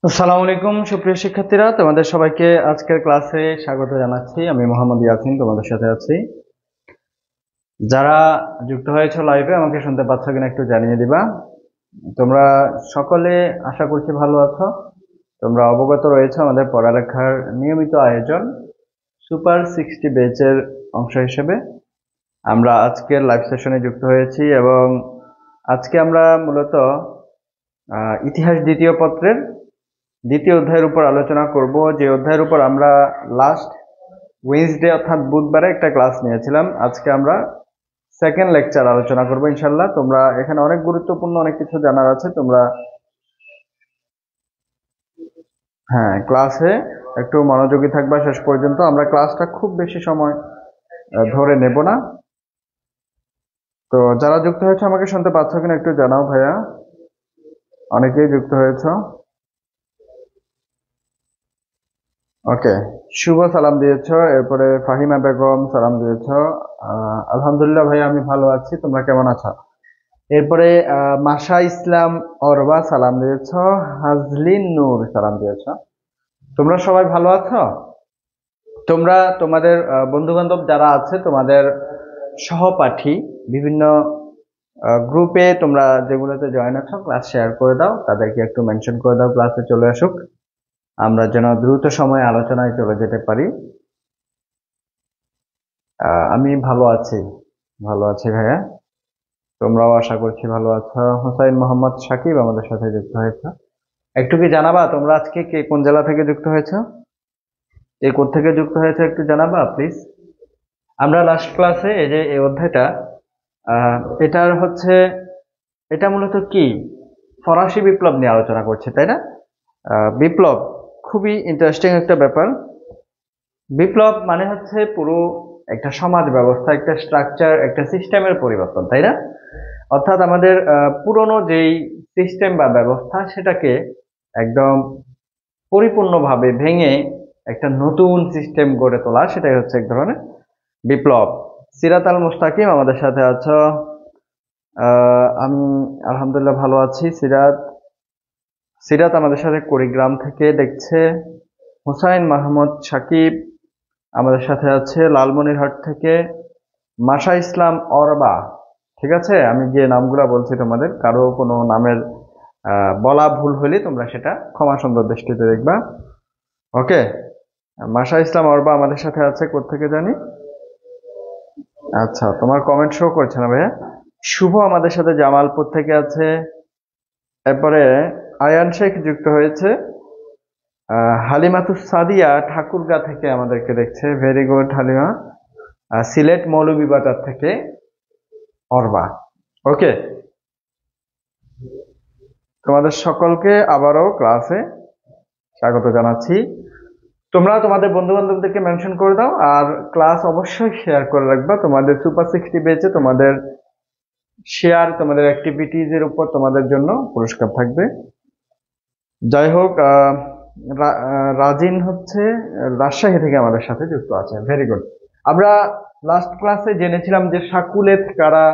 আসসালামু আলাইকুম সুপ্রিয় শিক্ষার্থীরা, তোমাদের সবাইকে আজকের ক্লাসে স্বাগত জানাচ্ছি। আমি মোহাম্মদ ইয়াসিন তোমাদের সাথে আছি। যারা যুক্ত হয়েছে লাইভে আমাকে শুনতে পাচ্ছ কিনা একটু জানিয়ে দিবা। তোমরা সকলে আশা করছি ভালো আছো। তোমরা অবগত রয়েছে আমাদের পড়ালেখার নিয়মিত আয়োজন সুপার 60 ব্যাচের অংশ হিসেবে আমরা আজকের লাইভ সেশনে যুক্ত হয়েছি এবং আজকে আমরা মূলত ইতিহাস দ্বিতীয় পত্রের দ্বিতীয় অধ্যায়ের উপর আলোচনা করব, যে অধ্যায়ের উপর আমরা লাস্ট ওয়েডনেসডে অর্থাৎ বুধবারে একটা ক্লাস নিয়েছিলাম। আজকে আমরা সেকেন্ড লেকচার আলোচনা করব ইনশাআল্লাহ। তোমরা এখানে অনেক গুরুত্বপূর্ণ অনেক কিছু জানার আছে। তোমরা ক্লাসে একটু মনোযোগী থাকবা শেষ পর্যন্ত। আমরা ক্লাসটা খুব বেশি সময় ধরে নেব না। তো যারা যুক্ত হয়েছে আমাকে শুনতে পাচ্ছ কিনা একটু জানাও ভাইয়া। অনেকেই যুক্ত হয়েছে। ওকে, শুভ সালাম দিয়েছ, এরপরে ফাহিমা বেগম সালাম দিয়েছ। আলহামদুলিল্লাহ ভাই, আমি ভালো আছি, তোমরা কেমন আছো? এরপরে মাশা ইসলাম অরবা সালাম দিয়েছ, হাজলিন নূর সালাম দিয়েছ। তোমরা সবাই ভালো আছো? তোমরা তোমাদের বন্ধু বান্ধব যারা আছে, তোমাদের সহপাঠী বিভিন্ন গ্রুপে তোমরা যেগুলোতে জয়েন আছো, ক্লাস শেয়ার করে দাও, তাদেরকে একটু মেনশন করে দাও, ক্লাসে চলে আসুক, আমরা যেন দ্রুত সময়ে আলোচনায় চলে যেতে পারি। আমি ভালো আছি ভাইয়া, তোমরাও আশা করছি ভালো আছো। হুসাইন মোহাম্মদ সাকিব আমাদের সাথে যুক্ত হয়েছে। একটু কি জানাবা তোমরা আজকে কে কোন জেলা থেকে যুক্ত হয়েছো, কে কোত্থেকে যুক্ত হয়েছে একটু জানাবা প্লিজ। আমরা লাস্ট ক্লাসে এই যে এই অধ্যায়টা এটার হচ্ছে এটা মূলত কি ফরাসি বিপ্লব নিয়ে আলোচনা করছে, তাই না? বিপ্লব খুবই ইন্টারেস্টিং একটা ব্যাপার। বিপ্লব মানে হচ্ছে পুরো একটা সমাজ ব্যবস্থা, একটা স্ট্রাকচার, একটা সিস্টেমের পরিবর্তন, তাই না? অর্থাৎ আমাদের পুরনো যেই সিস্টেম বা ব্যবস্থা সেটাকে একদম পরিপূর্ণভাবে ভেঙে একটা নতুন সিস্টেম গড়ে তোলা, সেটাই হচ্ছে এক ধরনের বিপ্লব। সিরাত আল মুস্তাকিম আমাদের সাথে আছো। আমি আলহামদুলিল্লাহ ভালো আছি। সিরাত আমাদের সাথে কুড়িগ্রাম থেকে দেখছে। হুসাইন মাহমুদ সাকিব আমাদের সাথে আছে লালমনিরহাট থেকে। মাশা ইসলাম অরবা, ঠিক আছে? আমি যে নামগুলা বলছি তোমাদের কারো কোনো নামের বলা ভুল হলে তোমরা সেটা ক্ষমা সুন্দর দৃষ্টিতে দেখবা। ওকে, মাশা ইসলাম অরবা আমাদের সাথে আছে। কোত্থেকে জানি, আচ্ছা তোমার কমেন্ট শো করছে না ভাইয়া। শুভ আমাদের সাথে জামালপুর থেকে আছে। এরপরে আয়ান শেখ যুক্ত হয়েছে। হালিমাতুস সাদিয়া ঠাকুরগাঁ থেকে আমাদেরকে দেখছে, ভেরি গুড হালিমা। সিলেট মৌলভীবাজার থেকে অরবা। ওকে, তোমাদের সকলকে আবারও ক্লাসে স্বাগত জানাচ্ছি। তোমরা তোমাদের বন্ধু বান্ধবদেরকে মেনশন করে দাও, আর ক্লাস অবশ্যই শেয়ার করে রাখবা। তোমাদের সুপার 60 বেচে তোমাদের শেয়ার, তোমাদের অ্যাক্টিভিটিজ এর উপর তোমাদের জন্য পুরস্কার থাকবে। যাই হোক, রাজিন হচ্ছে রাজশাহী থেকে আমাদের সাথে যুক্ত আছে। Very good. আমরা লাস্ট ক্লাসে জেনেছিলাম যে শাকুলেত কারা,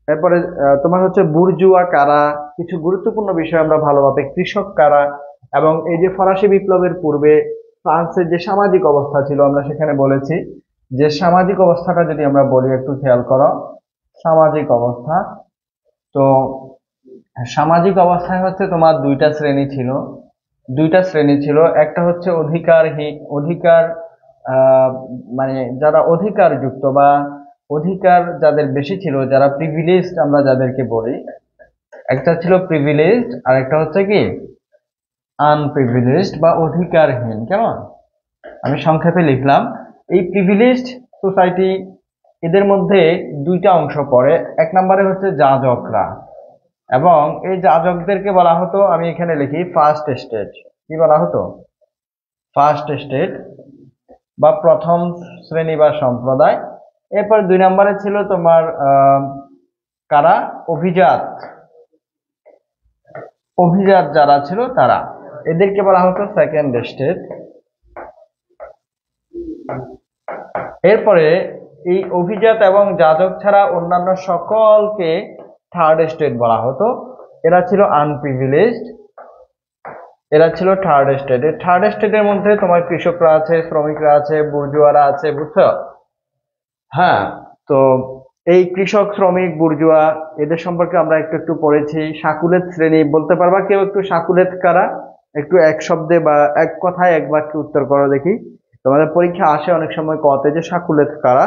এরপরে তোমার হচ্ছে বুর্জুয়া কারা, কিছু গুরুত্বপূর্ণ বিষয় আমরা ভালোভাবে, কৃষক কারা, এবং এই যে ফরাসি বিপ্লবের পূর্বে ফ্রান্সের যে সামাজিক অবস্থা ছিল আমরা সেখানে বলেছি যে সামাজিক অবস্থাটা যদি আমরা বলি, একটু খেয়াল করো সামাজিক অবস্থা। তো সামাজিক অবস্থায় হচ্ছে তোমার দুইটা শ্রেণী ছিল। একটা হচ্ছে অধিকার, মানে যারা অধিকার যুক্ত বা অধিকার যাদের বেশি ছিল, যারা প্রিভিলেজড আমরা যাদেরকে বলি, একটা ছিল প্রিভিলেজড আর একটা হচ্ছে কি আনপ্রিভিলেজড বা অধিকারহীন। কেমন, আমি সংক্ষেপে লিখলাম। এই প্রিভিলেজড সোসাইটি, এদের মধ্যে দুইটা অংশ পড়ে। এক নম্বরে হচ্ছে যাজকরা, এবং এই যাজকদেরকে বলা হতো, আমি এখানে লিখি ফার্স্ট স্টেট। কি বলা হতো? ফার্স্ট স্টেট বা প্রথম শ্রেণী বা সম্প্রদায়। এরপর দুই নম্বরে ছিল তোমার কারা? অভিজাত যারা ছিল তারা, এদেরকে বলা হতো সেকেন্ড স্টেট। এরপরে এই অভিজাত এবং যাজক ছাড়া অন্যান্য সকলকে থার্ড স্টেট বলা হতো। এরা ছিল আনপ্রিভিলেজড, এরা ছিল থার্ড স্টেট। এই থার্ড স্টেটের মধ্যে তোমার কৃষকরা আছে, শ্রমিকরা আছে, বুর্জুয়ারা আছে, বুঝছো? হ্যাঁ, তো এই কৃষক, শ্রমিক, বুর্জুয়া এদের সম্পর্কে আমরা একটু পড়েছি। শাকুলেত শ্রেণী বলতে পারবা কেউ একটু? শাকুলেত কারা? একটু এক শব্দে বা এক কথায় এক বাক্যে উত্তর করো দেখি। তোমাদের পরীক্ষা আসে অনেক সময় কতে যে শাকুলেত কারা,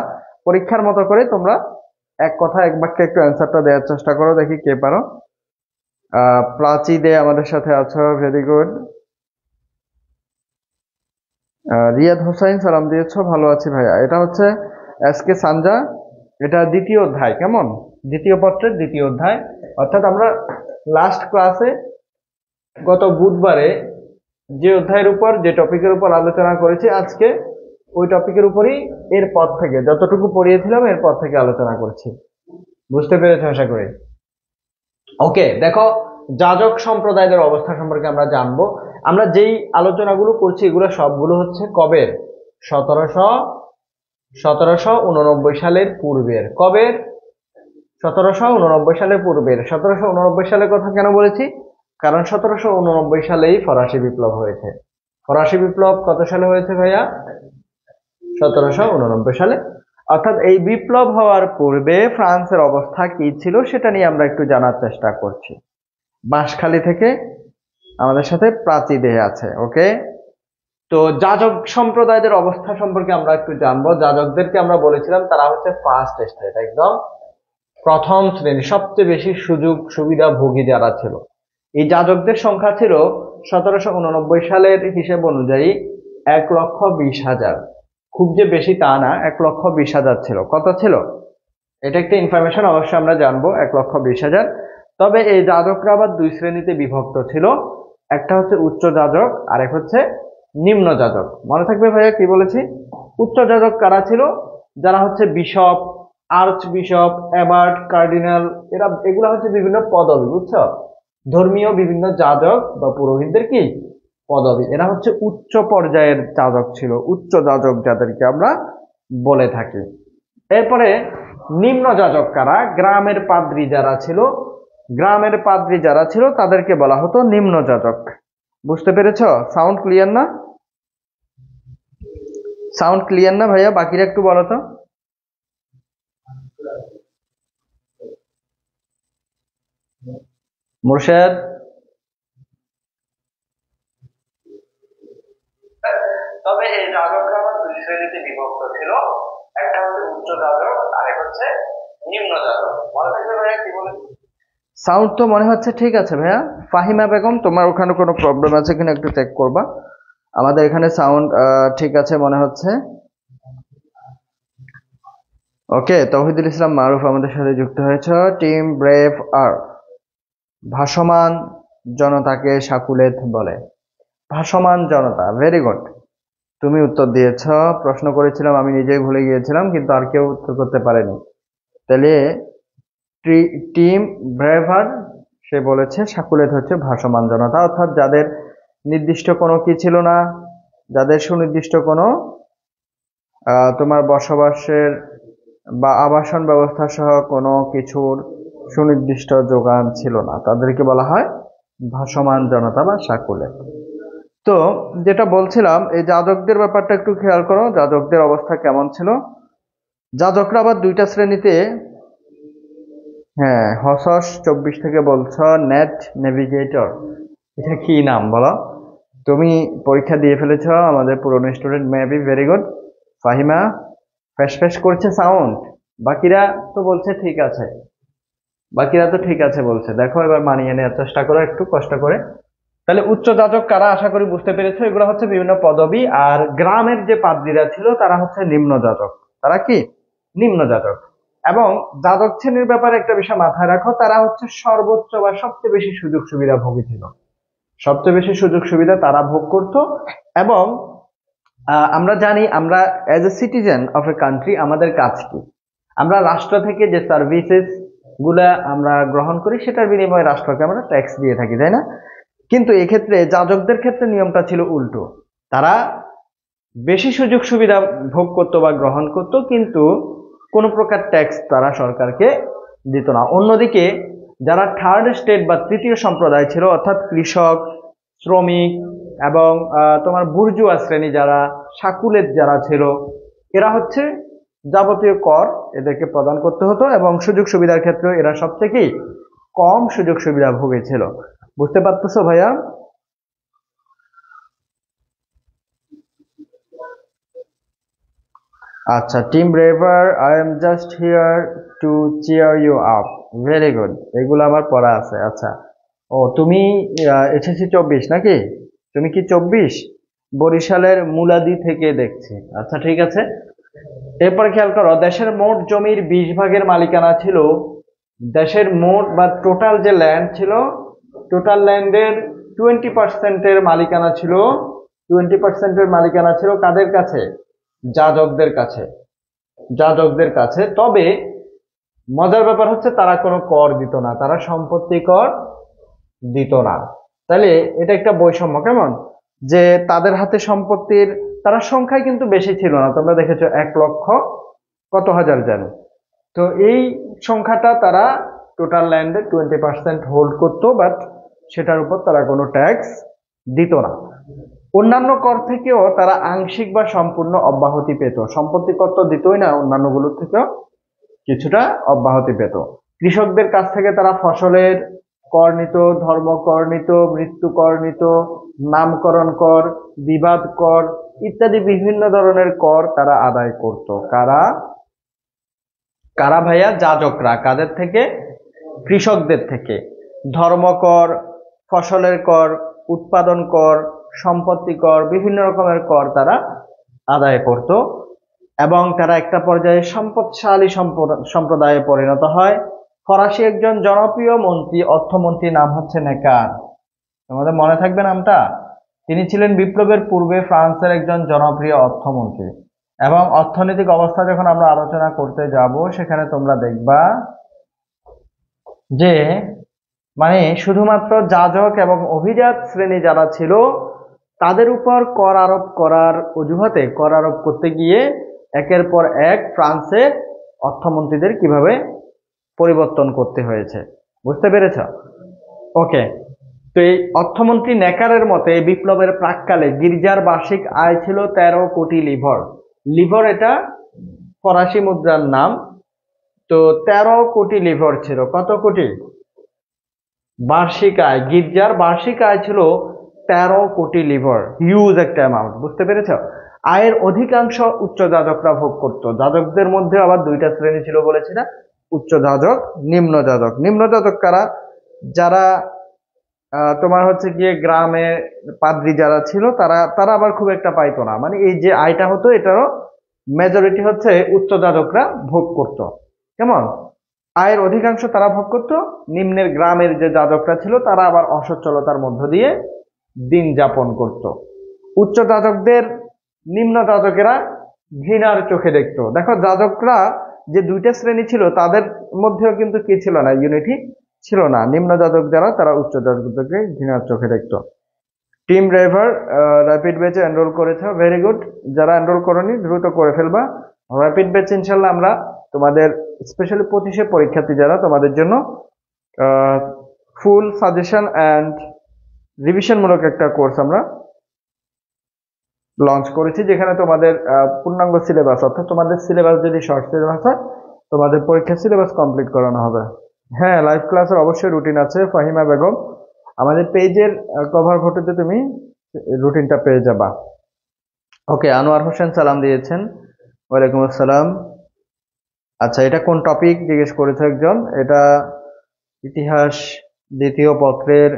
পরীক্ষার মতো করে তোমরা এক কথা এক বাক্যে একটু অ্যান্সারটা দেওয়ার চেষ্টা করো দেখি কে পারো। প্রাচী দে আমাদের সাথে আছো, ভেরি গুড। রিয়াদ হোসাইন সালাম দিয়েছো, ভালো আছি ভাইয়া। এটা হচ্ছে এসকে সানজা, এটা দ্বিতীয় অধ্যায়। কেমন? দ্বিতীয় পত্রের দ্বিতীয় অধ্যায়। অর্থাৎ আমরা লাস্ট ক্লাসে গত বুধবারে যে অধ্যায়ের উপর, যে টপিকের উপর আলোচনা করেছি, আজকে ওই টপিকের উপরই এরপর থেকে যতটুকু পড়িয়েছিলাম এরপর থেকে আলোচনা করছি। বুঝতে পেরেছো আশা করি? ওকে, দেখো যাজক সম্প্রদায়ের অবস্থা সম্পর্কে আমরা জানবো। আমরা যেই আলোচনাগুলো করছি এগুলো সবগুলো হচ্ছে কবের? 1789 সালের পূর্বের। কবের? 1789 সালের পূর্বের। 1789 সালের কথা কেন বলেছি? কারণ 1789 সালেই ফরাসি বিপ্লব হয়েছে। ফরাসি বিপ্লব কত সালে হয়েছে ভাইয়া? 1789 সালে। অর্থাৎ এই বিপ্লব হওয়ার পূর্বে ফ্রান্সের অবস্থা কি ছিল সেটা নিয়ে আমরা একটু জানার চেষ্টা করছি। বাঁশখালী থেকে আমাদের সাথে প্রাচী দেহে আছে। ওকে, তো যাজক সম্প্রদায়ের অবস্থা সম্পর্কে আমরা একটু জানবো। যাজকদেরকে আমরা বলেছিলাম তারা হচ্ছে ফার্স্ট স্টেট, একদম প্রথম শ্রেণী, সবচেয়ে বেশি সুযোগ সুবিধা ভোগী যারা ছিল। এই যাজকদের সংখ্যা ছিল 1789 সালের হিসেব অনুযায়ী 1,20,000। খুব যে বেশি তা না, 1,20,000 ছিল। কত ছিল? এটা একটা ইনফরমেশন অবশ্যই আমরা জানবো, 1,20,000। তবে এই যাজকরা আবার দুই শ্রেণীতে বিভক্ত ছিল, একটা হচ্ছে উচ্চ যাজক আর এক হচ্ছে নিম্ন যাজক। মনে থাকবে ভাইয়া কি বলেছি? উচ্চ যাজক কারা ছিল? যারা হচ্ছে বিশপ, আর্চ বিশপ, অ্যাবাট, কার্ডিনাল, এগুলা হচ্ছে বিভিন্ন পদবি, বুঝছো? ধর্মীয় বিভিন্ন যাজক বা পুরোহিতদের কি পদবি, এরা হচ্ছে উচ্চ পর্যায়ের যাজক ছিল, উচ্চ যাজক যাদেরকে আমরা বলে থাকি। এরপরে নিম্ন যাজক কারা? গ্রামের পাদ্রী যারা ছিল তাদেরকে বলা হতো নিম্ন যাজক। বুঝতে পেরেছো? সাউন্ড ক্লিয়ার না? সাউন্ড ক্লিয়ার না ভাইয়া? বাকিরা একটু বলো তো। মুর্শেদ, তবে এই যাজকরা আবার দুই শ্রেণীতে বিভক্ত ছিল, একটা হচ্ছে উচ্চ যাজক আর এক হচ্ছে নিম্ন যাজক। মনে থাকবে ভাইয়া কি বলে? সাউন্ড তো মনে হচ্ছে ঠিক আছে ভাইয়া। ফাহিমা বেগম, তোমার ওখানে কোনো প্রবলেম আছে কিনা একটু চেক করবা। আমাদের এখানে সাউন্ড ঠিক আছে মনে হচ্ছে। ওকে, তৌহিদুল ইসলাম মারুফ আমাদের সাথে যুক্ত হয়েছে। টিম ব্রেভ আর ভাসমান জনতাকে শাকুলেত বলে। ভাসমান জনতা, ভেরি গুড। তুমি উত্তর দিয়েছ। প্রশ্ন করেছিলাম, আমি নিজেই ভুলে গিয়েছিলাম, কিন্তু আর কেউ উত্তর করতে পারেনি। তাহলে টিম ব্রেভার সে বলেছে সাকুলেত হচ্ছে ভাসমান জনতা, অর্থাৎ যাদের নির্দিষ্ট কোনো কি ছিল না, যাদের সুনির্দিষ্ট কোনো তোমার বসবাসের বা আবাসন ব্যবস্থা সহ কোনো কিছুর সুনির্দিষ্ট যোগান ছিল না, তাদেরকে বলা হয় ভাসমান জনতা বা সাকুলেত। তো যেটা বলছিলাম, এই যাজকদের ব্যাপারটা একটু খেয়াল করো, যাজকদের অবস্থা কেমন ছিল। যাজকরা আবার দুইটা শ্রেণীতে, হ্যাঁ, হসস 24 থেকে বলছ নেট নেভিগেটর, এটা কি নাম বলো? তুমি পরীক্ষা দিয়ে ফেলেছ, আমাদের পুরনো student, maybe very good. Fahima ফ্যাস ফ্যাস করছে সাউন্ড, বাকিরা তো বলছে ঠিক আছে, বাকিরা তো ঠিক আছে বলছে। দেখো এবার মানিয়ে নেওয়ার চেষ্টা করো একটু কষ্ট করে। তাহলে উচ্চ যাজক কারা, আশা করি বুঝতে পেরেছো। এগুলো হচ্ছে বিভিন্ন পদবি। আর গ্রামের যে পাদ্রীরা ছিল তারা হচ্ছে নিম্ন যাজক। তারা কি? নিম্ন যাজক। এবং যাজক শ্রেণীর ব্যাপারে একটা বিষয় মাথায় রাখো, তারা হচ্ছে সর্বোচ্চ বা সবচেয়ে বেশি সুযোগ সুবিধা ভোগী ছিল। সবচেয়ে বেশি সুযোগ সুবিধা তারা ভোগ করত। এবং আমরা জানি, আমরা as a citizen of a country আমাদের কাজ কি? আমরা রাষ্ট্র থেকে যে সার্ভিসেস গুলা আমরা গ্রহণ করি সেটার বিনিময়ে রাষ্ট্রকে আমরা ট্যাক্স দিয়ে থাকি, তাই না? কিন্তু এক্ষেত্রে যাজকদের ক্ষেত্রে নিয়মটা ছিল উল্টো। তারা বেশি সুযোগ সুবিধা ভোগ করতো বা গ্রহণ করত, কিন্তু কোনো প্রকার ট্যাক্স তারা সরকারকে দিত না। অন্যদিকে যারা থার্ড স্টেট বা তৃতীয় সম্প্রদায় ছিল, অর্থাৎ কৃষক, শ্রমিক এবং তোমার বুর্জুয়া শ্রেণী যারা, সাকুলেত যারা ছিল, এরা হচ্ছে যাবতীয় কর এদেরকে প্রদান করতে হতো এবং সুযোগ সুবিধার ক্ষেত্রে এরা সবথেকে কম সুযোগ সুবিধা ভোগেছিল। বুঝতে পারতেছো ভাইয়া? আচ্ছা, team braver, I am just here to cheer you up. Very good, এগুলো আমার পড়া আছে। আচ্ছা, ও তুমি এসএসসি 24 নাকি? তুমি কি 24? বরিশালের মুলাদি থেকে দেখছি। আচ্ছা ঠিক আছে। এরপর খেয়াল করো, দেশের মোট জমির 20 ভাগের মালিকানা ছিল, দেশের মোট বা টোটাল যে ল্যান্ড ছিল, টোটাল ল্যান্ডের 20%-এর মালিকানা ছিল, 20%-এর মালিকানা ছিল কাদের কাছে? যাজকদের কাছে। যাজকদের কাছে। তবে মজার ব্যাপার হচ্ছে তারা কোনো কর দিত না, তারা সম্পত্তি কর দিত না। তাহলে এটা একটা বৈষম্য, কেমন যে তাদের হাতে সম্পত্তির, তারা সংখ্যায় কিন্তু বেশি ছিল না। তোমরা দেখেছো 1 লক্ষ কত হাজার জানো। তো এই সংখ্যাটা তারা টোটাল ল্যান্ডে 20% হোল্ড করতো, বাট সেটার উপর তারা কোনো ট্যাক্স দিত না। অন্যান্য কর থেকেও তারা আংশিক বা সম্পূর্ণ অব্যাহতি পেত। সম্পত্তি কর তো দিতই না, অন্যান্যগুলোর থেকেও কিছুটা অব্যাহতি পেত। কৃষকদের কাছ থেকে তারা ফসলের কর নিত, ধর্ম কর নিত, মৃত্যু কর নিত, নামকরণ কর, বিবাদ কর ইত্যাদি বিভিন্ন ধরনের কর তারা আদায় করত। কারা? কারা ভাইয়া? যাজকরা। কাদের থেকে? কৃষকদের থেকে। ধর্মকর, ফসলের কর, উৎপাদন কর, সম্পত্তি কর, বিভিন্ন রকমের কর তারা আদায় করত। এবং তারা একটা পর্যায়ে সম্পদশালী সম্প্রদায়ে পরিণত হয়। ফরাসি একজন জনপ্রিয় মন্ত্রী, অর্থমন্ত্রী, নাম হচ্ছে নেকার। তোমাদের মনে থাকবে নামটা? তিনি ছিলেন বিপ্লবের পূর্বে ফ্রান্সের একজন জনপ্রিয় অর্থমন্ত্রী। এবং অর্থনৈতিক অবস্থা যখন আমরা আলোচনা করতে যাব, সেখানে তোমরা দেখবা যে মানে শুধুমাত্র যাজক এবং অভিজাত শ্রেণী যারা ছিল তাদের উপর কর আরোপ করার অজুহাতে, কর আরোপ করতে গিয়ে একের পর এক ফ্রান্সের অর্থমন্ত্রীদের কিভাবে পরিবর্তন করতে হয়েছে। বুঝতে পেরেছ? ওকে। তো এই অর্থমন্ত্রী নেকারের মতে বিপ্লবের প্রাককালে গির্জার বার্ষিক আয় ছিল 13 কোটি লিভর। লিভর এটা ফরাসি মুদ্রার নাম। তো 13 কোটি লিভর ছিল। কত কোটি? বার্ষিক আয়, গির্জার বার্ষিক আয় ছিল 13 কোটি লিভর। হিউজ একটা অ্যামাউন্ট। বুঝতে পেরেছ? আয়ের অধিকাংশ উচ্চ যাজকরা ভোগ করত। যাজকদের মধ্যে আবার দুইটা শ্রেণী ছিল বলেছি না, উচ্চ যাজক, নিম্ন যাজক। নিম্ন যাজক কারা? যারা তোমার হচ্ছে গিয়ে গ্রামে পাদ্রী যারা ছিল তারা তারা আবার খুব একটা পাইতো না। মানে এই যে আয়টা হতো এটারও মেজরিটি হচ্ছে উচ্চ যাজকরা ভোগ করত। কেমন? আয়ের অধিকাংশ তারা ভোগ করত। নিম্নের গ্রামের যে যাজকরা ছিল তারা আবার অসচ্ছলতার মধ্য দিয়ে দিন যাপন করত। উচ্চ যাজকদের নিম্ন যাজকেরা ঘৃণার চোখে দেখতো। দেখো যাজকরা যে দুইটা শ্রেণী ছিল তাদের মধ্যেও কিন্তু কি ছিল না, ইউনিটি ছিল না। নিম্ন যাজক যারা তারা উচ্চ যাজকদেরকে ঘৃণার চোখে দেখতো। টিম ড্রাইভার র্যাপিড ব্যাচে এনরোল করেছে, ভেরি গুড। যারা এনরোল করনি দ্রুত করে ফেলবা। র্যাপিড ব্যাচ ইনশাল্লাহ আমরা তোমাদের স্পেশালি 25-এ পরীক্ষার্থী যারা তোমাদের জন্য ফুল সাজেশন অ্যান্ড রিভিশনমূলক একটা কোর্স আমরা লঞ্চ করেছি, যেখানে তোমাদের পূর্ণাঙ্গ সিলেবাস, অর্থাৎ তোমাদের সিলেবাস যদি শর্ট সিলেবাস হয় তোমাদের পরীক্ষার সিলেবাস কমপ্লিট করানো হবে। হ্যাঁ, লাইভ ক্লাসের অবশ্যই রুটিন আছে ফাহিমা বেগম, আমাদের পেজের কভার ফটোতে তুমি রুটিনটা পেয়ে যাবা। ওকে, আনোয়ার হোসেন সালাম দিয়েছেন, ওয়ালাইকুম আসসালাম। আচ্ছা, এটা কোন টপিক জিজ্ঞেস করেছে একজন, এটা ইতিহাস দ্বিতীয় পত্রের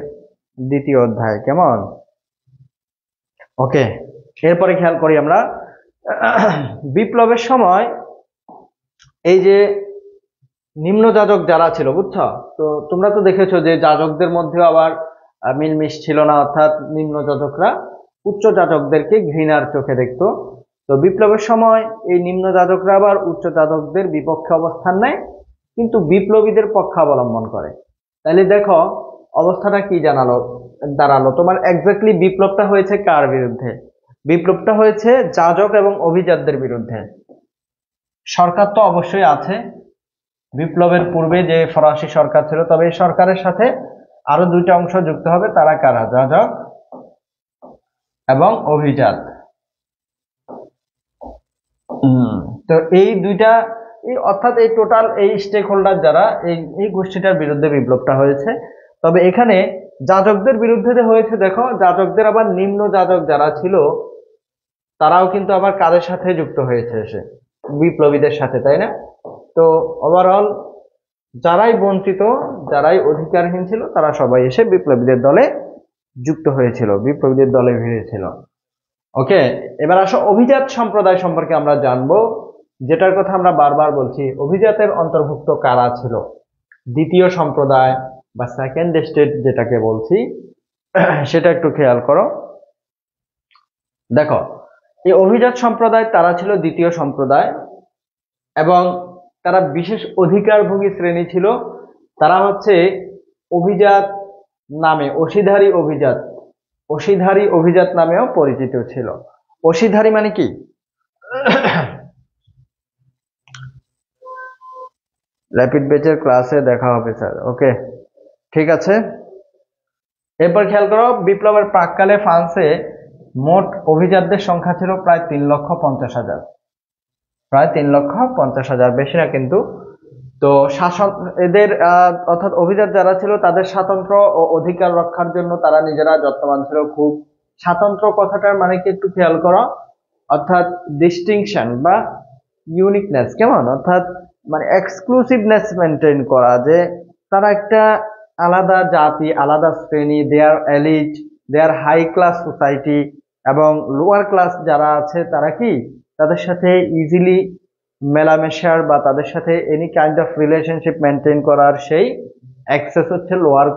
দ্বিতীয় অধ্যায়, কেমন? ওকে, এরপরে খেয়াল করি আমরা বিপ্লবের সময় এই যে নিম্ন যাজক যারা ছিল, বুঝছো তো, তোমরা তো দেখেছো যে যাজকদের মধ্যে আবার মিলমিশ ছিল না, অর্থাৎ নিম্ন যাজকরা উচ্চ যাজকদেরকে ঘৃণার চোখে দেখতো। তো বিপ্লবের সময় এই নিম্ন যাজকরা আবার উচ্চ যাজকদের বিপক্ষে অবস্থান নেয়, কিন্তু বিপ্লবীদের পক্ষে অবলম্বন করে। তাহলে দেখো অবস্থাটা কি দাঁড়ালো তোমার। এক্স্যাক্টলি বিপ্লবটা হয়েছে কার বিরুদ্ধে? বিপ্লবটা হয়েছে যাজক এবং অভিজাতদের বিরুদ্ধে। সরকার তো অবশ্যই আছে, বিপ্লবের পূর্বে যে ফরাসি সরকার ছিল, তবে এই সরকারের সাথে আরো দুইটা অংশ যুক্ত হবে, তারা কারা? যাজক এবং অভিজাত। তো এই দুইটা, অর্থাৎ এই টোটাল এই স্টেক হোল্ডার যারা এই গোষ্ঠীটার বিরুদ্ধে বিপ্লবটা হয়েছে। তবে এখানে যাজকদের বিরুদ্ধে যে হয়েছে, দেখো যাজকদের আবার নিম্ন যাজক যারা ছিল তারাও কিন্তু আবার কাদের সাথে যুক্ত হয়েছে? এসে বিপ্লবীদের সাথে, তাই না? তো ওভারঅল যারাই বঞ্চিত, যারাই অধিকারহীন ছিল, তারা সবাই এসে বিপ্লবীদের দলে যুক্ত হয়েছিল, বিপ্লবীদের দলে ভিড়েছিল। ওকে, এবার আসো অভিজাত সম্প্রদায় সম্পর্কে আমরা জানবো, যেটার কথা আমরা বারবার বলছি। অভিজাতের অন্তর্ভুক্ত কারা ছিল? দ্বিতীয় সম্প্রদায় বা সেকেন্ড স্টেট যেটাকে বলছি, সেটা একটু খেয়াল করো। দেখো, এই অভিজাত সম্প্রদায় তারা ছিল দ্বিতীয় সম্প্রদায়, এবং তারা বিশেষ অধিকারভোগী শ্রেণী ছিল। তারা হচ্ছে অভিজাত নামে অসিধারী অভিজাত নামেও পরিচিত ছিল। অসিধারী মানে কি? র্যাপিড ব্যাচের ক্লাসে দেখা হবে স্যার। ওকে, ঠিক আছে। এরপর খেয়াল করো, বিপ্লবের প্রাককালে ফ্রান্সে মোট অভিজাতদের সংখ্যা ছিল প্রায় 3,50,000, প্রায় 3,50,000, বেশি না কিন্তু। তো শাসন এদের অর্থাৎ অভিজাত যারা ছিল তাদের স্বাতন্ত্র ও অধিকার রক্ষার জন্য তারা নিজেরা যত্নবান ছিল খুব। স্বাতন্ত্র কথাটার মানে কি একটু খেয়াল করো, অর্থাৎ ডিস্টিংশন বা ইউনিকনেস, কেমন? অর্থাৎ মানে এক্সক্লুসিভনেস মেনটেন করা, যে তারা একটা আলাদা জাতি, আলাদা শ্রেণী, দেয়ার এলিট, দেয়ার হাই ক্লাস সোসাইটি, এবং লোয়ার ক্লাস যারা আছে তারা কি তাদের সাথে ইজিলি মেলামেশার বা তাদের সাথে any kind of relationship maintain করার সেই অ্যাক্সেস হচ্ছে লোয়ার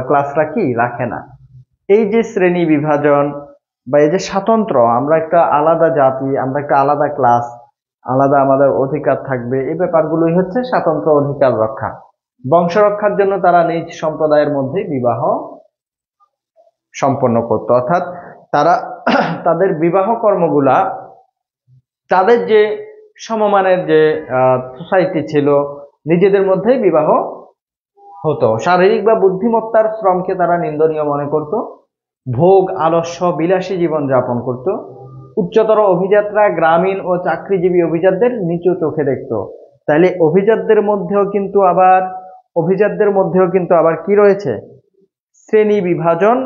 ক্লাসরা কি রাখে না। এই যে শ্রেণী বিভাজন বা এই যে স্বাতন্ত্র, আমরা একটা আলাদা জাতি, আমরা একটা আলাদা ক্লাস, আলাদা আমাদের অধিকার থাকবে, এই ব্যাপারগুলোই হচ্ছে স্বাতন্ত্র অধিকার রক্ষা। বংশ রক্ষার জন্য তারা নিজ সম্প্রদায়ের মধ্যে বিবাহ সম্পন্ন করত, অর্থাৎ তারা তাদের বিবাহ কর্মগুলা তাদের যে সমমানের যে সোসাইটি ছিল নিজেদের মধ্যেই বিবাহ হতো। শারীরিক বা বুদ্ধিমত্তার শ্রমকে তারা নিন্দনীয় মনে করত, ভোগ আলস্য বিলাসী জীবন যাপন করত। উচ্চতর অভিজাতরা গ্রামীণ ও চাকরিজীবী অভিজাতদের নিচু চোখে দেখত। তাহলে অভিজাতদের মধ্যেও কিন্তু আবার কি রয়েছে? শ্রেণী বিভাজন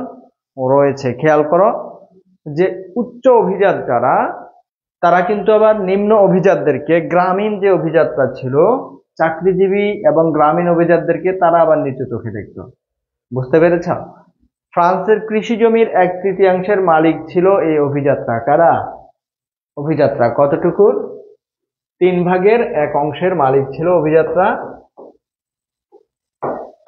রয়েছে। খেয়াল করো যে উচ্চ অভিজাত যারা, তারা কিন্তু আবার নিম্ন অভিজাতদেরকে, গ্রামীণ যে অভিজাতরা ছিল, চাকরিজীবী এবং গ্রামীণ অভিজাতদেরকে তারা আবার নিচু চোখে দেখত। বুঝতে পেরেছ? ফ্রান্সের কৃষি জমির 1/3 মালিক ছিল এই অভিজাতরা। কারা? অভিজাতরা। কতটুকুর? 3/1 মালিক ছিল অভিজাতরা,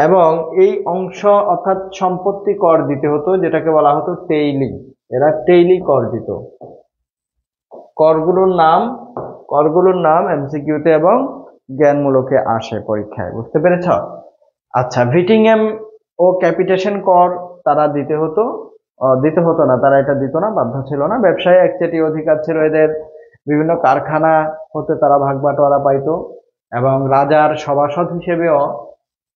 এবং এই অংশ অর্থাৎ সম্পত্তি কর দিতে হতো, যেটাকে বলা হতো টেইলি। এরা টেইলি কর দিত। করগুলোর নাম এমসিকিউতে এবং জ্ঞানমূলকে আসে পরীক্ষায়, বুঝতে পেরেছ? আচ্ছা, ভিটিংহাম ও ক্যাপিটেশন কর তারা দিতে হতো না, তারা এটা দিত না, বাধ্য ছিল না। ব্যবসায়ী একচেটি অধিকার ছিল এদের, বিভিন্ন কারখানা হতে তারা ভাগ বাটোয়ারা পাইতো, এবং রাজার সভাসদ হিসেবেও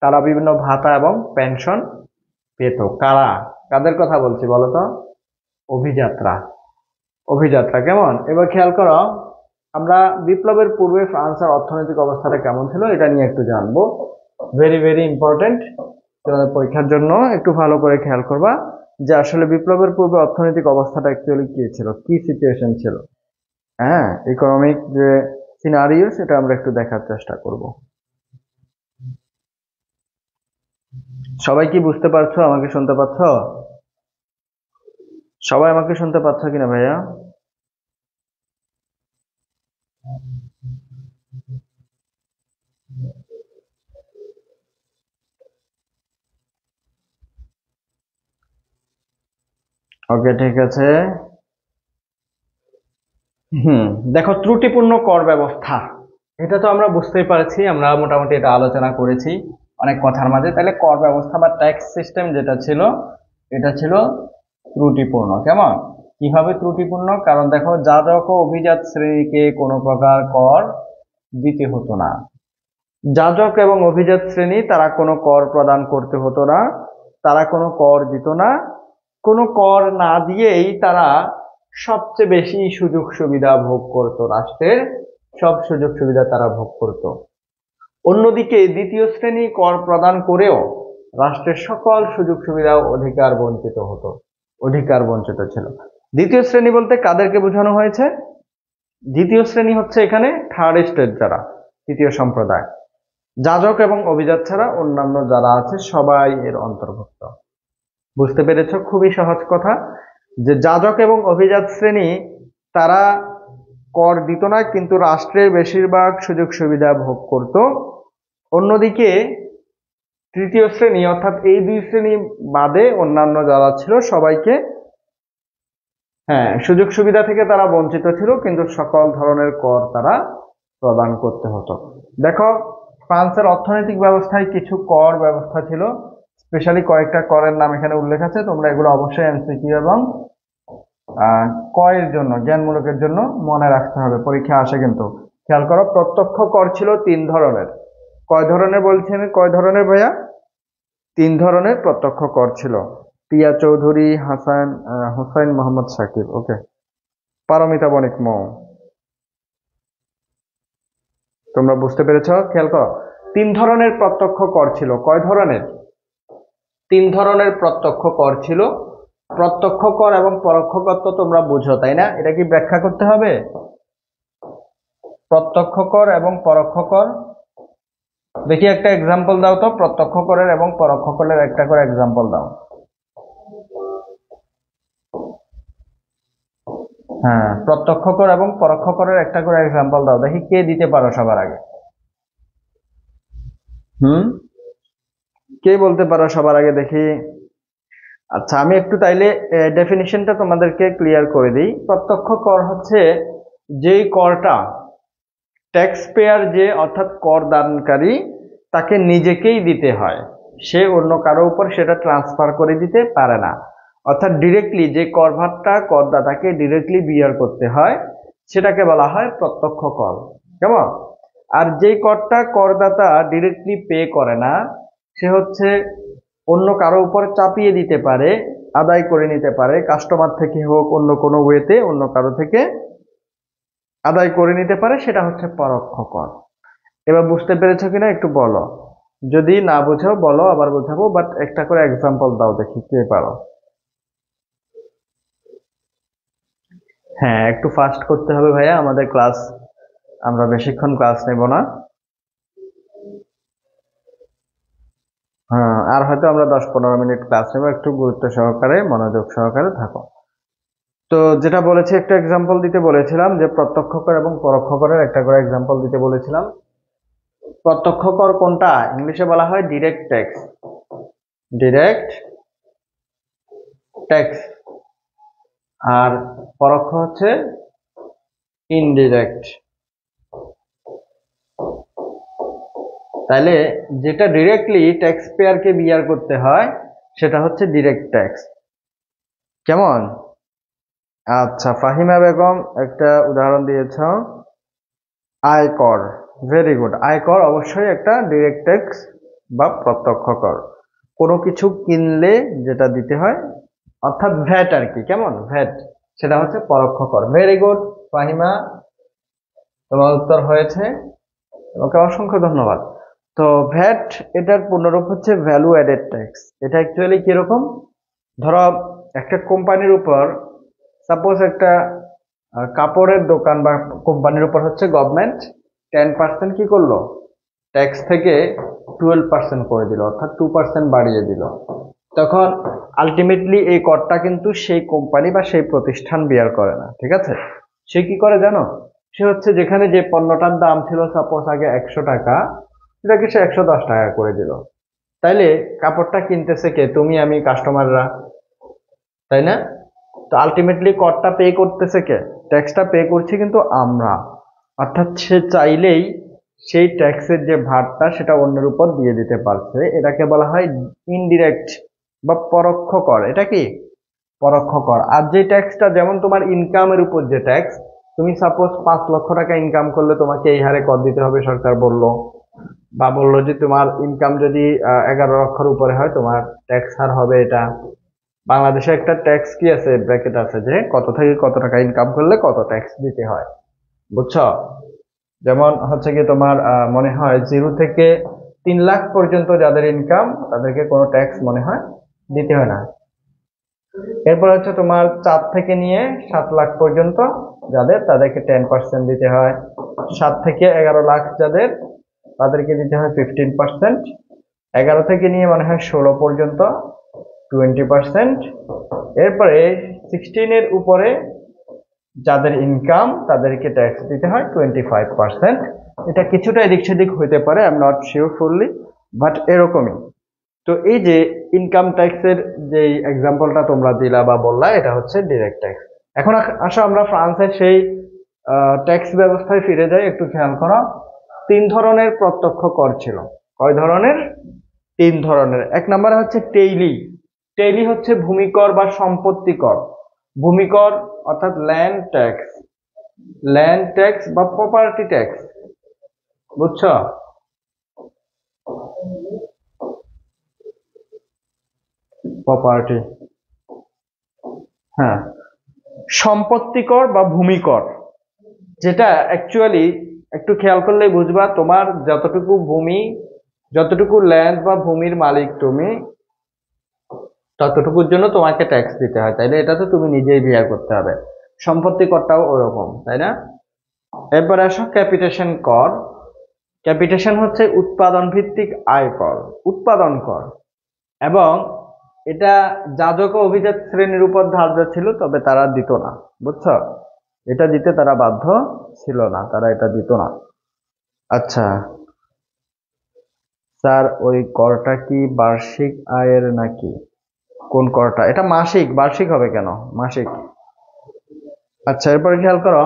তারা বিভিন্ন ভাতা এবং পেনশন পেত। কাদের কথা বলছি বলতো? অভিযাত্রা কেমন? এবার খেয়াল করো, আমরা বিপ্লবের পূর্বে ফ্রান্সের অর্থনৈতিক অবস্থাটা কেমন ছিল এটা নিয়ে একটু জানবো। ভেরি ভেরি ইম্পর্টেন্ট, তোমাদের পরীক্ষার জন্য একটু ভালো করে খেয়াল করবা যে আসলে বিপ্লবের পূর্বে অর্থনৈতিক অবস্থাটা অ্যাকচুয়ালি কি ছিল, কি সিচুয়েশন ছিল। হ্যাঁ, ইকোনমিক যে সিনারিও সেটা আমরা একটু দেখার চেষ্টা করব। সবাই কি বুঝতে পারছো? আমাকে শুনতে পাচ্ছ? সবাই আমাকে শুনতে পাচ্ছ কিনা ভাইয়া? ওকে, ঠিক আছে। দেখো, ত্রুটিপূর্ণ কর ব্যবস্থা, এটা তো আমরা বুঝতেই পারছি, আমরা মোটামুটি এটা আলোচনা করেছি অনেক কথার মাঝে। তাহলে কর ব্যবস্থা বা ট্যাক্স সিস্টেম যেটা ছিল, এটা ছিল ত্রুটিপূর্ণ। কেমন? কিভাবে ত্রুটিপূর্ণ? কারণ দেখো, যাজক ও অভিজাত শ্রেণীকে কোনো প্রকার কর দিতে হতো না। যাজক এবং অভিজাত শ্রেণী তারা কোনো কর প্রদান করতে হতো না, তারা কোনো কর দিত না। কোনো কর না দিয়েই তারা সবচেয়ে বেশি সুযোগ সুবিধা ভোগ করত, রাষ্ট্রের সব সুযোগ সুবিধা তারা ভোগ করত। অন্যদিকে দ্বিতীয় শ্রেণী কর প্রদান করেও রাষ্ট্রের সকল সুযোগ সুবিধা অধিকার বঞ্চিত ছিল। দ্বিতীয় শ্রেণী বলতে কাদেরকে বোঝানো হয়েছে? দ্বিতীয় শ্রেণী হচ্ছে এখানে থার্ড স্টেট, যারা তৃতীয় সম্প্রদায়, যাজক এবং অভিজাত ছাড়া অন্যান্য যারা আছে সবাই এর অন্তর্ভুক্ত। বুঝতে পেরেছ? খুবই সহজ কথা, যে যাজক এবং অভিজাত শ্রেণী তারা কর দিত না, কিন্তু রাষ্ট্রের বেশিরভাগ সুযোগ সুবিধা ভোগ করত। অন্যদিকে তৃতীয় শ্রেণী, অর্থাৎ এই দুই শ্রেণী বাদে অন্যান্য যারা ছিল সবাইকে সুযোগ সুবিধা থেকে তারা বঞ্চিত ছিল, কিন্তু সকল ধরনের কর তারা প্রদান করতে হতো। দেখো, ফ্রান্সের অর্থনৈতিক ব্যবস্থায় কিছু কর ব্যবস্থা ছিল, স্পেশালি কয়েকটা করের নাম এখানে উল্লেখ আছে, তোমরা এগুলো অবশ্যই এমসিকিউ এবং কয়ের জন্য, জ্ঞানমূলকের জন্য মনে রাখতে হবে, পরীক্ষা আসে কিন্তু। খেয়াল করো, প্রত্যক্ষ কর ছিল 3 ধরনের। কয় ধরনের বলছেন? কয় ধরনের ভাইয়া? 3 ধরনের প্রত্যক্ষ কর ছিল। টিয়া চৌধুরী, হুসাইন মোহাম্মদ সাকিব, ওকে, পারমিতা বণিক মৌ, তোমরা বুঝতে পেরেছ? খেয়াল করো, 3 ধরনের প্রত্যক্ষ কর ছিল। কয় ধরনের? 3 ধরনের প্রত্যক্ষ কর ছিল। প্রত্যক্ষ কর এবং পরোক্ষ কর তো তোমরা বুঝো, তাই না? এটা কি ব্যাখ্যা করতে হবে? প্রত্যক্ষ কর এবং পরোক্ষ কর, দেখি একটা এক্সাম্পল দাও তো, প্রত্যক্ষ করের এবং পরোক্ষ করের একটা করে এক্সাম্পল দাও। হ্যাঁ, প্রত্যক্ষ কর এবং পরোক্ষ করের একটা করে এক্সাম্পল দাও, দেখি কে দিতে পারো সবার আগে। কে বলতে পারো সবার আগে, দেখি। আচ্ছা, আমি একটু তাইলে ডেফিনিশনটা তোমাদেরকে ক্লিয়ার করে দিই। প্রত্যক্ষ কর হচ্ছে যেই করটা ট্যাক্স পেয়ার, যে অর্থাৎ কর দানকারী, তাকে নিজেকেই দিতে হয়, সে অন্য কারো উপর সেটা ট্রান্সফার করে দিতে পারে না। অর্থাৎ ডিরেক্টলি যে কর ভারটা করদাতাকে ডিরেক্টলি বিয়ার করতে হয়, সেটাকে বলা হয় প্রত্যক্ষ কর। কেমন? আর যেই করটা করদাতা ডিরেক্টলি পে করে না, সে হচ্ছে অন্য কারো উপর চাপিয়ে দিতে পারে, আদায় করে নিতে পারে, কাস্টমার থেকে হোক, অন্য কোনো ওয়েতে অন্য কারো থেকে আদায় করে নিতে পারে, সেটা হচ্ছে পরোক্ষ কর। এবার বুঝতে পেরেছো কিনা একটু বলো, যদি না বুঝো বলো, আবার বোঝাবো, বাট একটা করে এক্সাম্পল দাও, দেখি কে পারো। হ্যাঁ, একটু ফাস্ট করতে হবে ভাইয়া, আমাদের ক্লাস, আমরা বেশিক্ষণ ক্লাস নেব না। হ্যাঁ, আর হয়তো আমরা 10-15 মিনিট ক্লাস নেব, একটু গুরুত্ব সহকারে, মনোযোগ সহকারে থাকো। তো যেটা বলেছি, একটা এক্সাম্পল দিতে বলেছিলাম, যে প্রত্যক্ষ কর এবং পরোক্ষ করের একটা করে এক্সাম্পল দিতে বলেছিলাম। প্রত্যক্ষ কর কোনটা? ইংলিশে বলা হয় ডিরেক্ট ট্যাক্স। Direct tax. আর পরোক্ষ হচ্ছে ইনডিরেক্ট। তাহলে যেটা ডিরেক্টলি ট্যাক্স পেয়ারকে বিয়ার করতে হয় সেটা হচ্ছে ডিরেক্ট ট্যাক্স। কেমন? আচ্ছা, ফাহিমা বেগম একটা উদাহরণ দিয়েছ, আয়কর। Very good. আয়কর অবশ্যই একটা ডিরেক্ট ট্যাক্স বা প্রত্যক্ষ কর। কোনো কিছু কিনলে যেটা দিতে হয়, অর্থাৎ ভ্যাট আর কি। কেমন? ভ্যাট, সেটা হচ্ছে পরোক্ষ কর। ভেরি গুড ফাহিমা, তোমার উত্তর হয়েছে, ওকে অসংখ্য ধন্যবাদ। তো ভ্যাট এটার পূর্ণরূপ হচ্ছে ভ্যালু অ্যাডেড ট্যাক্স। এটা অ্যাকচুয়ালি কিরকম? ধরো একটা কোম্পানির উপর, সাপোজ একটা কাপড়ের দোকান বা কোম্পানির উপর হচ্ছে গভর্নমেন্ট 10% কি করলো, ট্যাক্স থেকে 12% করে দিল, অর্থাৎ 2% বাড়িয়ে দিল। তখন আলটিমেটলি এই করটা কিন্তু সেই কোম্পানি বা সেই প্রতিষ্ঠান বিয়ার করে না, ঠিক আছে? সে কি করে জানো? সে হচ্ছে যেখানে যে পণ্যটার দাম ছিল সাপোজ আগে 100 টাকা, সেটাকে সে 110 টাকা করে দিল। তাইলে কাপড়টা কিনতেছে কে? তুমি, আমি, কাস্টমাররা, তাই না? তো আলটিমেটলি করটা পে করতেছে কে? ট্যাক্সটা পে করছি কিন্তু আমরা। অর্থাৎ সে চাইলেই সেই ট্যাক্সের যে ভারটা সেটা অন্যের উপর দিয়ে দিতে পারছে। এটাকে বলা হয় ইনডিরেক্ট বা পরোক্ষ কর। এটা কি? পরোক্ষ কর। আর যে ট্যাক্সটা, যেমন তোমার ইনকামের উপর যে ট্যাক্স, তুমি সাপোজ 5 লক্ষ টাকা ইনকাম করলে তোমাকে এই হারে কর দিতে হবে সরকার বললো, বা বললো যে তোমার ইনকাম যদি 11 লক্ষের উপরে হয় তোমার ট্যাক্স হার হবে এটা। বাংলাদেশে একটা ট্যাক্স কি আছে, ব্র্যাকেট আছে, যে কত থেকে কত টাকা ইনকাম করলে কত ট্যাক্স দিতে হয়, বুঝছো? যেমন হচ্ছে কি তোমার মনে হয় 0 থেকে 3 লাখ পর্যন্ত যাদের ইনকাম তাদেরকে কোনো ট্যাক্স মনে হয় দিতে হয় না। এরপর হচ্ছে তোমার 4 থেকে নিয়ে 7 লাখ পর্যন্ত যাদের, তাদেরকে 10% দিতে হয়। 7 থেকে 11 লাখ যাদের, তাদেরকে দিতে হয় 15%। 11 থেকে নিয়ে মনে হয় 16 পর্যন্ত 20%। এরপরে 16-এর উপরে যাদের ইনকাম তাদেরকে ট্যাক্স দিতে হয় 25%। এটা কিছুটা এদিক সেদিক হইতে পারে, I am not sure fully, but এরকমই। তো এই যে ইনকাম ট্যাক্সের যে এক্সাম্পলটা তোমরা দিলা বা বললা, এটা হচ্ছে ডিরেক্ট ট্যাক্স। এখন আসো আমরা ফ্রান্সের সেই ট্যাক্স ব্যবস্থায় ফিরে যাই। একটু খেয়াল করো, 3 ধরনের প্রত্যক্ষ কর ছিল। কয় ধরনের? 3 ধরনের। এক নম্বরে হচ্ছে টেইলি। টেইলি হচ্ছে ভূমিকর বা সম্পত্তি কর। ভূমিকর অর্থাৎ ল্যান্ড ট্যাক্স, ল্যান্ড ট্যাক্স বা প্রপার্টি ট্যাক্স, বুঝছো? প্রপার্টি, হ্যাঁ। সম্পত্তি কর বা ভূমিকর, যেটা অ্যাকচুয়ালি একটু খেয়াল করলেই বুঝবা, তোমার যতটুকু ভূমি, যতটুকু ল্যান্ড বা ভূমির মালিক তুমি, ততটুকুর জন্য তোমাকে ট্যাক্স দিতে হয়, তাইলে এটা তো তুমি নিজেই বিয়ার করতে হবে। সম্পত্তি করটাও ওরকম, তাই না? এরপরে আসো ক্যাপিটেশন কর। ক্যাপিটেশন হচ্ছে উৎপাদন ভিত্তিক আয় কর, উৎপাদন কর। এবং এটা যাজক ও অভিজাত শ্রেণীর উপর ধার্য ছিল, তবে তারা দিত না, বুঝছো? এটা দিতে তারা বাধ্য ছিল না, তারা এটা দিত না। আচ্ছা স্যার, ওই করটা কি বার্ষিক আয়ের নাকি? কোন করটা? এটা মাসিক, বার্ষিক হবে কেন? মাসিক। আচ্ছা, এরপরে খেয়াল করো।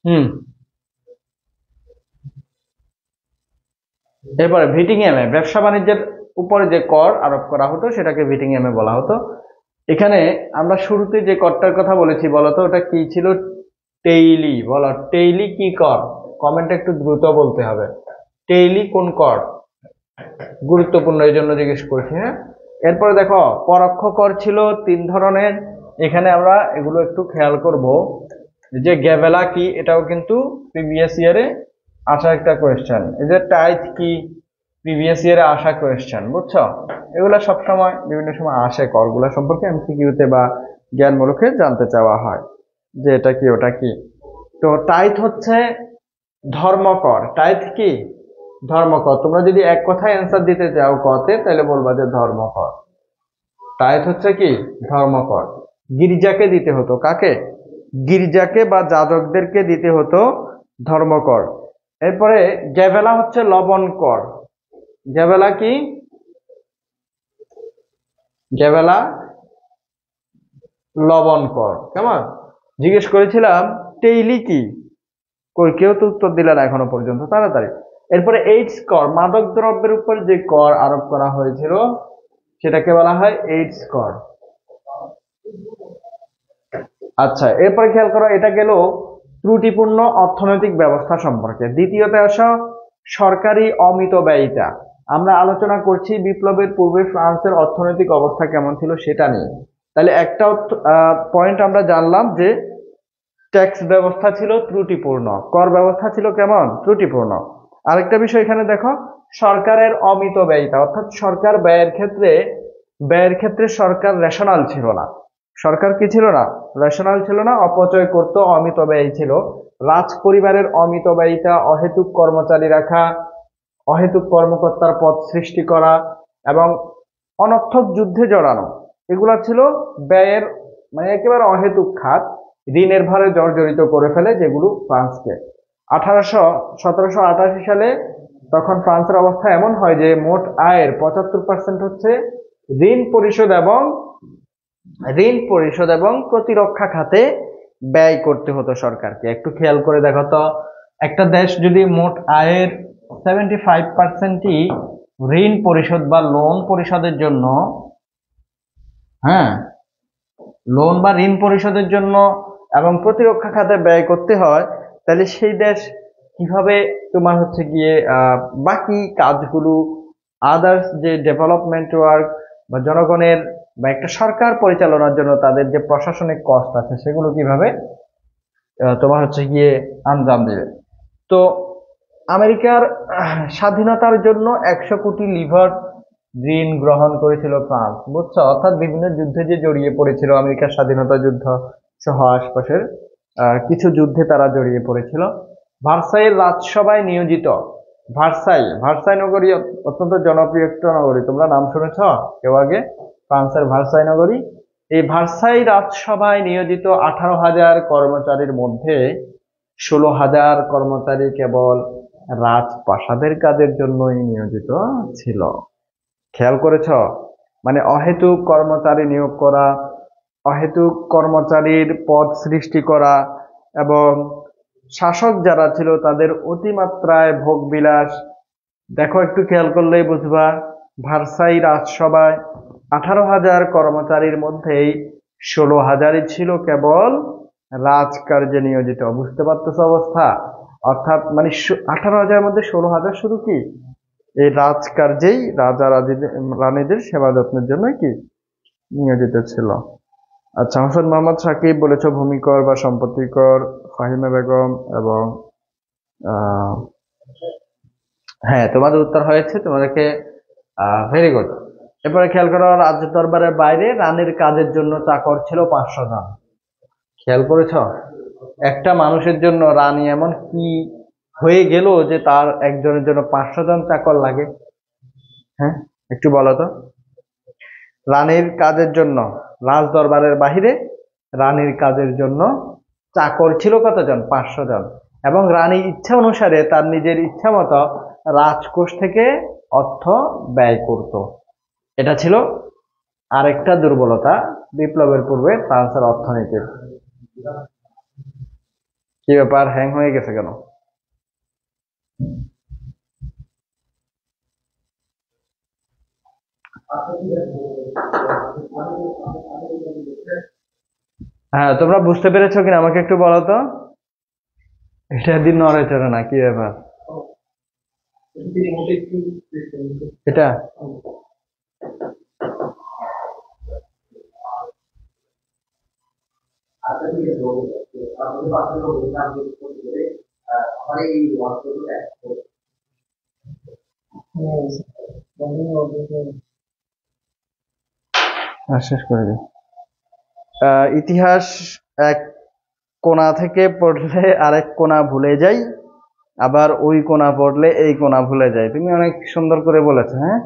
হুম। এরপরে ভিটিএমএ, ব্যবসা বাণিজ্যের উপরে যে কর আরোপ করা হতো সেটাকে ভিটিএমএ বলা হতো। এখানে আমরা শুরুতে যে করটার কথা বলেছি, বলতো ওটা কি ছিল? টেইলি। বলো, টেইলি কি কর? কমেন্টে একটু দ্রুত বলতে হবে। টেইলি কোন কর? গুরুত্বপূর্ণ, এই জন্য জিজ্ঞেস করছি, হ্যাঁ। এরপরে দেখো, পরোক্ষ কর ছিল 3 ধরনের। এখানে আমরা এগুলো একটু খেয়াল করব। যে গ্যাবেলা কি, এটাও কিন্তু প্রিভিয়াস ইয়ারে আসা একটা কোয়েশ্চেন। এই যে টাইথ কি, প্রিভিয়াস ইয়ারে আসা কোয়েশ্চেন, বুঝছো? এগুলা সবসময় বিভিন্ন সময় আসে, করগুলা সম্পর্কে এমসিকিউতে বা জ্ঞানমূলকে জানতে চাওয়া হয় যে এটা কি ওটা কি। তো টাইথ হচ্ছে ধর্মকর। টাইথ কি? ধর্মকর। তোমরা যদি এক কথায় অ্যান্সার দিতে চাও কতে, তাহলে বলবা যে ধর্মকর। টাইথ হচ্ছে কি? ধর্মকর। গির্জাকে দিতে হতো, কাকে? গির্জাকে বা যাজকদেরকে দিতে হতো ধর্মকর। এরপরে গ্যাবেলা হচ্ছে লবণ কর। গ্যাবেলা কি? গ্যাবেলা লবণ কর। কেমন? জিজ্ঞেস করেছিলাম টেইলি কি? কই কেউ তো উত্তর দিলে না এখনো পর্যন্ত, তাড়াতাড়ি। এরপরে এইডস কর, মাদক দ্রব্যের উপর যে কর আরোপ করা হয়েছিল সেটাকে বলা হয় এইডস কর। আচ্ছা, এরপরে খেয়াল করো, এটা গেল ত্রুটিপূর্ণ অর্থনৈতিক ব্যবস্থা সম্পর্কে। দ্বিতীয়তে আসো সরকারি অমিতব্যয়িতা। আমরা আলোচনা করছি বিপ্লবের পূর্বে ফ্রান্সের অর্থনৈতিক অবস্থা কেমন ছিল সেটা নিয়ে। তাহলে একটা পয়েন্ট আমরা জানলাম যে ট্যাক্স ব্যবস্থা ছিল ত্রুটিপূর্ণ, কর ব্যবস্থা ছিল কেমন? ত্রুটিপূর্ণ। আরেকটা বিষয় এখানে দেখো, সরকারের অমিতব্যয়িতা, অর্থাৎ সরকার ব্যয়ের ক্ষেত্রে সরকার রেশনাল ছিল না। সরকার কি ছিল না? রেশনাল ছিল না, অপচয় করত, অমিতব্যয়ী ছিল। রাজ পরিবারের অমিতব্যয়িতা, অহেতুক কর্মচারী রাখা, অহেতুক কর্মকর্তার পদ সৃষ্টি করা এবং অনর্থক যুদ্ধে জড়ানো, এগুলা ছিল ব্যয়ের মানে একেবারে অহেতুক খাত, ঋণের ভারে জর্জরিত করে ফেলে যেগুলো ফ্রান্সকে। 1788 সালে তখন ফ্রান্সের অবস্থা এমন হয় যে মোট আয়ের 75% হচ্ছে ঋণ পরিশোধ এবং প্রতিরক্ষা খাতে ব্যয় করতে হতো সরকারকে। একটু খেয়াল করে দেখো তো, একটা দেশ যদি মোট আয়ের 75%ই ঋণ পরিশোধ বা লোন পরিশোধের জন্য, হ্যাঁ, লোন বা ঋণ পরিশোধের জন্য এবং প্রতিরক্ষা খাতে ব্যয় করতে হয়, তাহলে সেই দেশ কিভাবে তোমার হচ্ছে গিয়ে বাকি কাজগুলো, আদার্স যে ডেভেলপমেন্ট ওয়ার্ক বা জনগণের বা একটা সরকার পরিচালনার জন্য তাদের যে প্রশাসনিক কষ্ট আছে সেগুলো কিভাবে তোমার হচ্ছে গিয়ে আঞ্জাম দেবে। তো আমেরিকার স্বাধীনতার জন্য 100 কোটি লিভার ঋণ গ্রহণ করেছিল ফ্রান্স, বুঝছো? অর্থাৎ বিভিন্ন যুদ্ধে যে জড়িয়ে পড়েছিল, আমেরিকার স্বাধীনতা যুদ্ধ সহ আশপাশের কিছু যুদ্ধে তারা জড়িয়ে পড়েছিল। ভার্সাইয়ের রাজসভায় নিয়োজিত, ভার্সাই নগরী অত্যন্ত জনপ্রিয় একটা নগরী, তোমরা নাম শুনেছ কেউ আগে? ফ্রান্সের ভার্সাই নগরী। এই ভার্সাই রাজসভায় নিয়োজিত 18,000 কর্মচারীর মধ্যে 16,000 কর্মচারী কেবল রাজপ্রাসাদের কাজের জন্যই নিয়োজিত ছিল। খেয়াল করেছ? মানে অহেতুক কর্মচারী নিয়োগ করা, অহেতুক কর্মচারীর পদ সৃষ্টি করা এবং শাসক যারা ছিল তাদের অতিমাত্রায় ভোগবিলাস। দেখো, একটু খেয়াল করলেই বুঝবা, ভার্সাই রাজসভায় 18,000 কর্মচারীর মধ্যেই 16,000ই ছিল কেবল রাজকার্যে নিয়োজিত। বুঝতে পারতেছ অবস্থা? অর্থাৎ মানে 18,000-এর মধ্যে 16,000 শুধু কি এই রাজকার্যেই রাজা রানীদের সেবা যত্নের জন্য কি নিয়োজিত ছিল। আচ্ছা, হোসেন মোহাম্মদ সাকিব বলেছ ভূমিকর বা সম্পত্তি কর, ফাহিমা বেগম এবং হ্যাঁ, তোমাদের উত্তর হয়েছে, তোমাদেরকে ভেরি গুড। এরপরে খেয়াল করো, রাজ্য দরবারের বাইরে রানীর কাজের জন্য চাকর ছিল 500 জন। খেয়াল করেছ? একটা মানুষের জন্য রানী এমন কি হয়ে গেল যে তার একজনের জন্য 500 জন চাকর লাগে? হ্যাঁ, একটু বলো তো। রানীর কাজের জন্য, রাজ দরবারের বাহিরে রানীর কাজের জন্য চাকর ছিল কতজন? 500 জন। এবং রানী ইচ্ছা অনুসারে তার নিজের ইচ্ছা মতো রাজকোষ থেকে অর্থ ব্যয় করত। এটা ছিল আরেকটা দুর্বলতা বিপ্লবের পূর্বে ফ্রান্সের অর্থনীতির। কি ব্যাপার, হ্যাং হয়ে গেছে কেন? হ্যাঁ, তোমরা বুঝতে পেরেছো কিনা আমাকে একটু বলো তো। এটা দিন নড়ে চড়ে না, কি ব্যাপার এটা? শেষ করে দিই। ইতিহাস এক কোণা থেকে পড়লে আরেক কোণা ভুলে যাই, আবার ওই কোণা পড়লে এই কোণা ভুলে যাই। তুমি অনেক সুন্দর করে বলেছো। হ্যাঁ,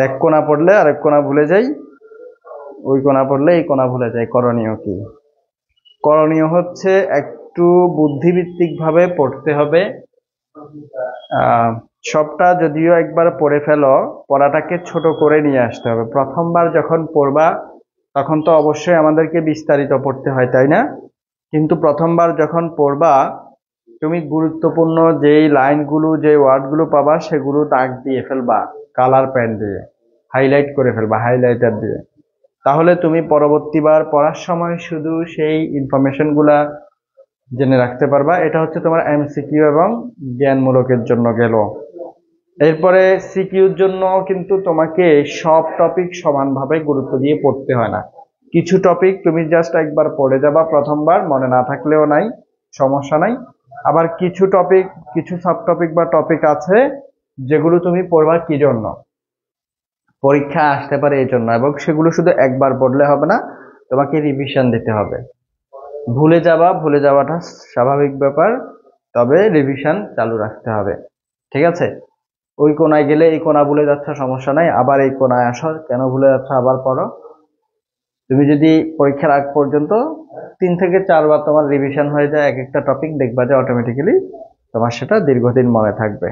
এক কোণা পড়লে আরেক কোণা ভুলে যাই, ওই কোণা পড়লে এই কোণা ভুলে যাই। করণীয় কি? করণীয় হচ্ছে একটু বুদ্ধিভিত্তিক ভাবে পড়তে হবে। সবটা যদিও একবার পড়ে ফেলো, পড়াটাকে ছোট করে নিয়ে আসতে হবে। প্রথমবার যখন পড়বা তখন তো অবশ্যই আমাদেরকে বিস্তারিত পড়তে হয়, তাই না? কিন্তু প্রথমবার যখন পড়বা তুমি গুরুত্বপূর্ণ যেই লাইনগুলো যে ওয়ার্ডগুলো পাবা সেগুলো দাগ দিয়ে ফেলবা, কালার পেন দিয়ে হাইলাইট করে ফেলবা, হাইলাইটার দিয়ে। তাহলে তুমি পরবর্তীবার পড়ার সময় শুধু সেই ইনফরমেশন গুলা জেনে রাখতে পারবা। এটা হচ্ছে তোমার এমসিকিউ এবং জ্ঞানমূলকের জন্য গেল। এরপরে সিকিউর জন্য কিন্তু তোমাকে সব টপিক সমানভাবে গুরুত্ব দিয়ে পড়তে হয় না। কিছু টপিক তুমি জাস্ট একবার পড়ে যাবা, প্রথমবার মনে না থাকলেও নাই, সমস্যা নাই। আবার কিছু টপিক, কিছু সাব টপিক বা টপিক আছে যেগুলো তুমি পড়বা কি জন্য, পরীক্ষা আসতে পারে এই জন্য, এবং সেগুলো শুধু একবার পড়লে হবে না, তোমাকে রিভিশন দিতে হবে। ভুলে যাবা, ভুলে যাওয়াটা স্বাভাবিক ব্যাপার, তবে রিভিশন চালু রাখতে হবে। ঠিক আছে? ওই কোনায় গেলে এই কোনা ভুলে যাচ্ছ, সমস্যা নাই, আবার এই কোনায় আসো, কেন ভুলে যাচ্ছ আবার পড়ো। তুমি যদি পরীক্ষার আগ পর্যন্ত 3 থেকে 4 বার তোমার রিভিশন হয়ে যায় এক একটা টপিক, দেখবা যে অটোমেটিক্যালি তোমার সেটা দীর্ঘদিন মনে থাকবে,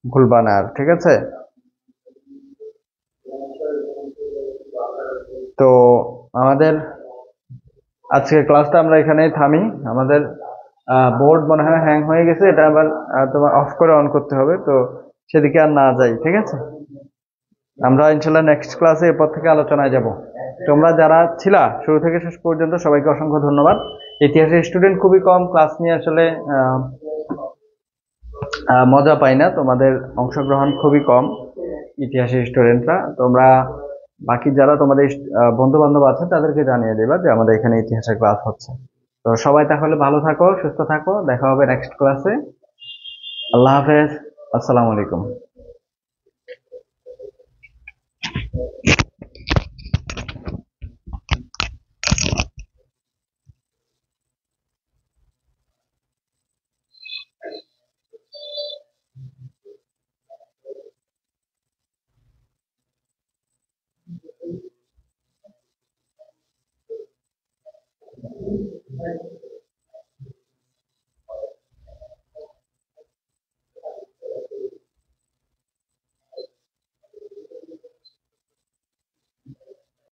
ভুলবা না আর। ঠিক আছে? তো আমাদের আজকের ক্লাসটা আমরা এখানেই থামি। আমাদের বোর্ড মনে হয় হ্যাং হয়ে গেছে, এটা আবার তোমার অফ করে অন করতে হবে, তো সেদিকে আর না যাই। ঠিক আছে? আমরা ইনশাল্লাহ নেক্সট ক্লাসে এরপর থেকে আলোচনায় যাব। তোমরা যারা ছিলা শুরু থেকে শেষ পর্যন্ত সবাইকে অসংখ্য ধন্যবাদ। ইতিহাসের স্টুডেন্ট খুবই কম, ক্লাস নিয়ে আসলে মজা পাই না, তোমাদের অংশগ্রহণ খুবই কম ইতিহাসের স্টুডেন্টরা। তোমরা বাকি যারা তোমাদের বন্ধু বান্ধব আছে তাদেরকে জানিয়ে দেবা যে আমাদের এখানে ইতিহাসের ক্লাস হচ্ছে। তো সবাই তাহলে ভালো থাকো, সুস্থ থাকো, দেখা হবে নেক্সট ক্লাসে। আল্লাহ হাফেজ, আসসালামু আলাইকুম।